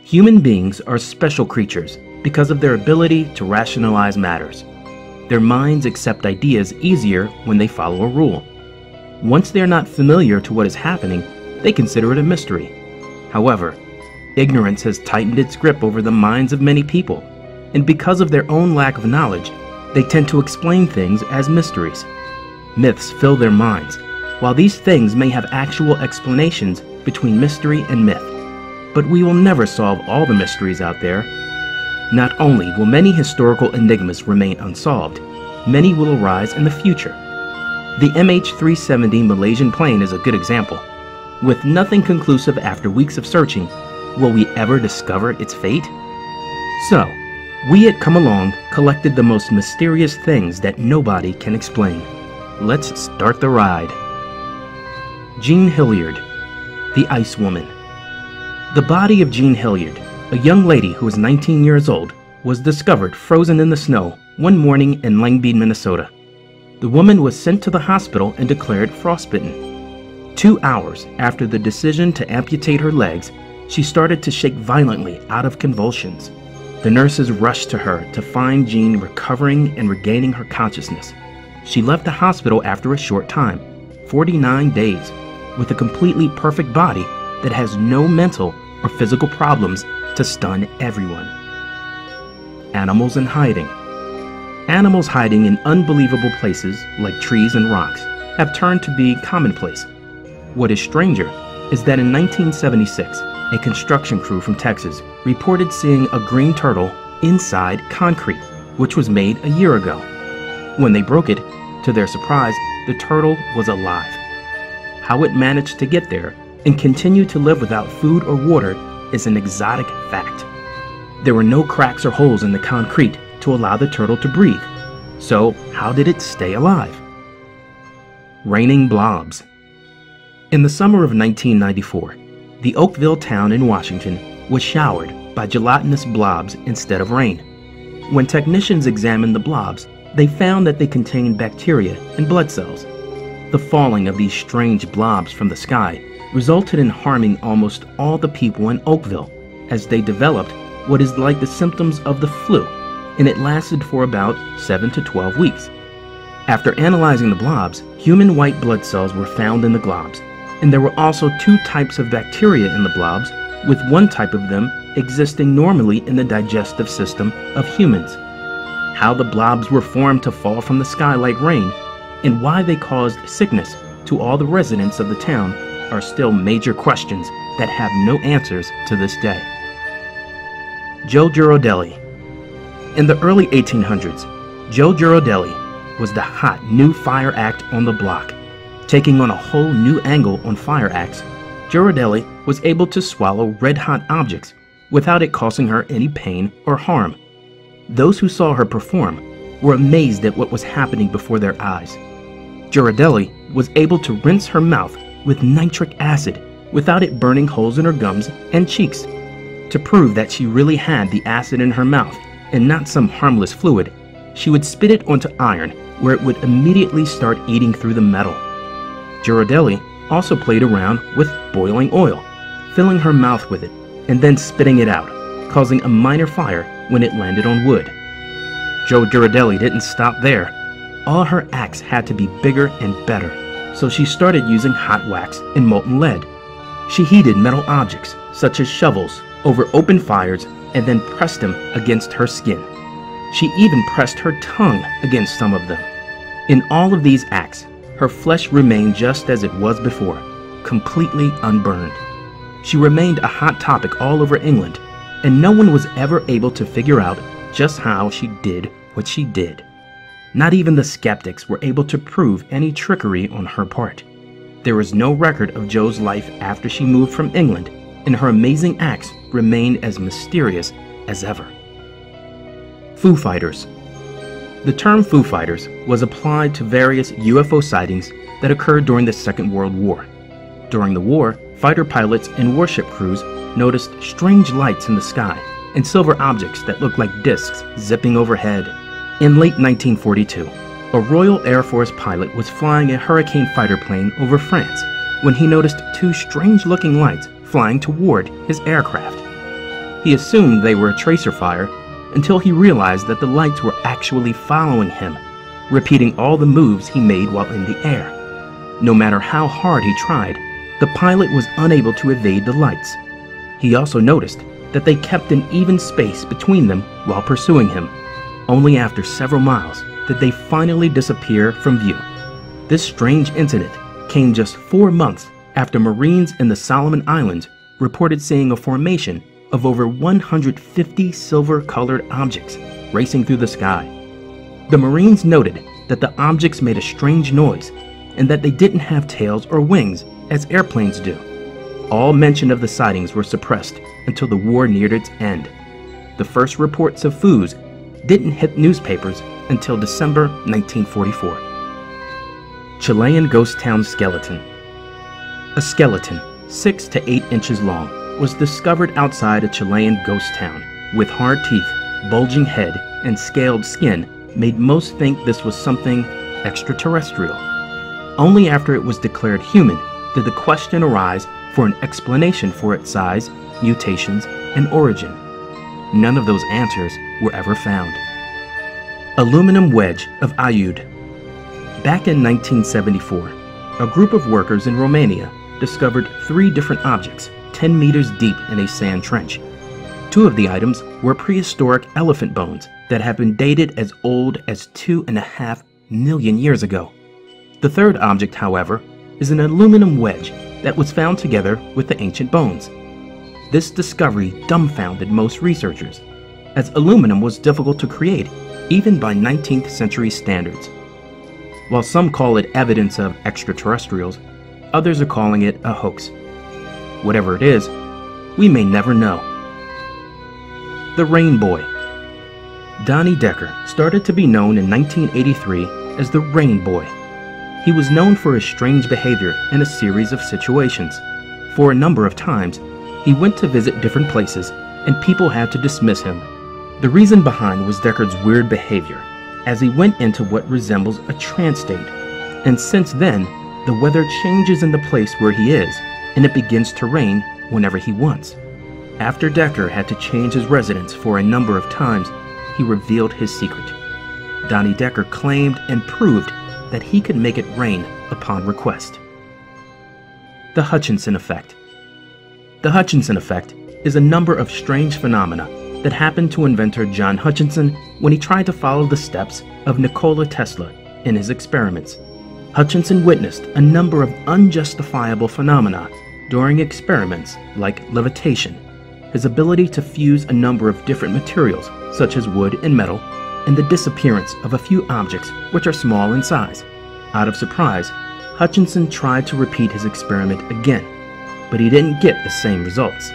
Human beings are special creatures because of their ability to rationalize matters. Their minds accept ideas easier when they follow a rule. Once they are not familiar to what is happening, they consider it a mystery. However, ignorance has tightened its grip over the minds of many people, and because of their own lack of knowledge, they tend to explain things as mysteries. Myths fill their minds. While these things may have actual explanations between mystery and myth, but we will never solve all the mysteries out there. Not only will many historical enigmas remain unsolved, many will arise in the future. The MH370 Malaysian plane is a good example. With nothing conclusive after weeks of searching, will we ever discover its fate? So, we at Come Along collected the most mysterious things that nobody can explain. Let's start the ride. Jean Hilliard, the Ice Woman. The body of Jean Hilliard, a young lady who was 19 years old, was discovered frozen in the snow one morning in Langbein, Minnesota. The woman was sent to the hospital and declared frostbitten. 2 hours after the decision to amputate her legs, she started to shake violently out of convulsions. The nurses rushed to her to find Jean recovering and regaining her consciousness. She left the hospital after a short time, 49 days, with a completely perfect body that has no mental or physical problems to stun everyone. Animals in hiding. Animals hiding in unbelievable places like trees and rocks have turned to be commonplace. What is stranger is that in 1976, a construction crew from Texas reported seeing a green turtle inside concrete, which was made a year ago. When they broke it, to their surprise, the turtle was alive. How it managed to get there and continue to live without food or water is an exotic fact. There were no cracks or holes in the concrete to allow the turtle to breathe. So how did it stay alive? Raining blobs. In the summer of 1994, the Oakville town in Washington was showered by gelatinous blobs instead of rain. When technicians examined the blobs, they found that they contained bacteria and blood cells. The falling of these strange blobs from the sky resulted in harming almost all the people in Oakville, as they developed what is like the symptoms of the flu, and it lasted for about 7 to 12 weeks. After analyzing the blobs, human white blood cells were found in the globs, and there were also 2 types of bacteria in the blobs, with one type of them existing normally in the digestive system of humans. How the blobs were formed to fall from the sky like rain, and why they caused sickness to all the residents of the town are still major questions that have no answers to this day. Joe Girardelli. In the early 1800s, Joe Girardelli was the hot new fire act on the block. Taking on a whole new angle on fire acts, Girardelli was able to swallow red-hot objects without it causing her any pain or harm. Those who saw her perform were amazed at what was happening before their eyes. Girardelli was able to rinse her mouth with nitric acid without it burning holes in her gums and cheeks. To prove that she really had the acid in her mouth and not some harmless fluid, she would spit it onto iron where it would immediately start eating through the metal. Girardelli also played around with boiling oil, filling her mouth with it and then spitting it out, causing a minor fire when it landed on wood. Joe Girardelli didn't stop there. All her acts had to be bigger and better, so she started using hot wax and molten lead. She heated metal objects, such as shovels, over open fires and then pressed them against her skin. She even pressed her tongue against some of them. In all of these acts, her flesh remained just as it was before, completely unburned. She remained a hot topic all over England, and no one was ever able to figure out just how she did what she did. Not even the skeptics were able to prove any trickery on her part. There is no record of Joe's life after she moved from England, and her amazing acts remain as mysterious as ever. Foo Fighters. The term Foo Fighters was applied to various UFO sightings that occurred during the Second World War. During the war, fighter pilots and warship crews noticed strange lights in the sky and silver objects that looked like discs zipping overhead. In late 1942, a Royal Air Force pilot was flying a Hurricane fighter plane over France when he noticed 2 strange-looking lights flying toward his aircraft. He assumed they were a tracer fire until he realized that the lights were actually following him, repeating all the moves he made while in the air. No matter how hard he tried, the pilot was unable to evade the lights. He also noticed that they kept an even space between them while pursuing him. Only after several miles did they finally disappear from view. This strange incident came just 4 months after Marines in the Solomon Islands reported seeing a formation of over 150 silver-colored objects racing through the sky. The Marines noted that the objects made a strange noise and that they didn't have tails or wings as airplanes do. All mention of the sightings were suppressed until the war neared its end. The first reports of FOOs didn't hit newspapers until December 1944. Chilean Ghost Town Skeleton. A skeleton 6 to 8 inches long was discovered outside a Chilean ghost town with hard teeth, bulging head, and scaled skin made most think this was something extraterrestrial. Only after it was declared human did the question arise for an explanation for its size, mutations, and origin. None of those answers were ever found. Aluminum wedge of Aiud. Back in 1974, a group of workers in Romania discovered 3 different objects 10 meters deep in a sand trench. 2 of the items were prehistoric elephant bones that have been dated as old as 2.5 million years ago. The third object, however, is an aluminum wedge that was found together with the ancient bones. This discovery dumbfounded most researchers, as aluminum was difficult to create even by 19th century standards. While some call it evidence of extraterrestrials, others are calling it a hoax. Whatever it is, we may never know. The Rain Boy. Donnie Decker started to be known in 1983 as the Rain Boy. He was known for his strange behavior in a series of situations. For a number of times, he went to visit different places and people had to dismiss him. The reason behind was Deckard's weird behavior, as he went into what resembles a trance state. And since then, the weather changes in the place where he is, and it begins to rain whenever he wants. After Decker had to change his residence for a number of times, he revealed his secret. Donnie Decker claimed and proved that he could make it rain upon request. The Hutchinson Effect. The Hutchinson Effect is a number of strange phenomena that happened to inventor John Hutchinson when he tried to follow the steps of Nikola Tesla in his experiments. Hutchinson witnessed a number of unjustifiable phenomena during experiments like levitation, his ability to fuse a number of different materials such as wood and metal, and the disappearance of a few objects which are small in size. Out of surprise, Hutchinson tried to repeat his experiment again, but he didn't get the same results.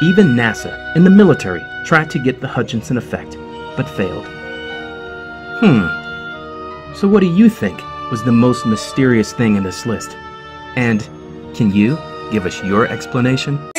Even NASA and the military tried to get the Hutchinson effect, but failed. So what do you think was the most mysterious thing in this list? And can you give us your explanation?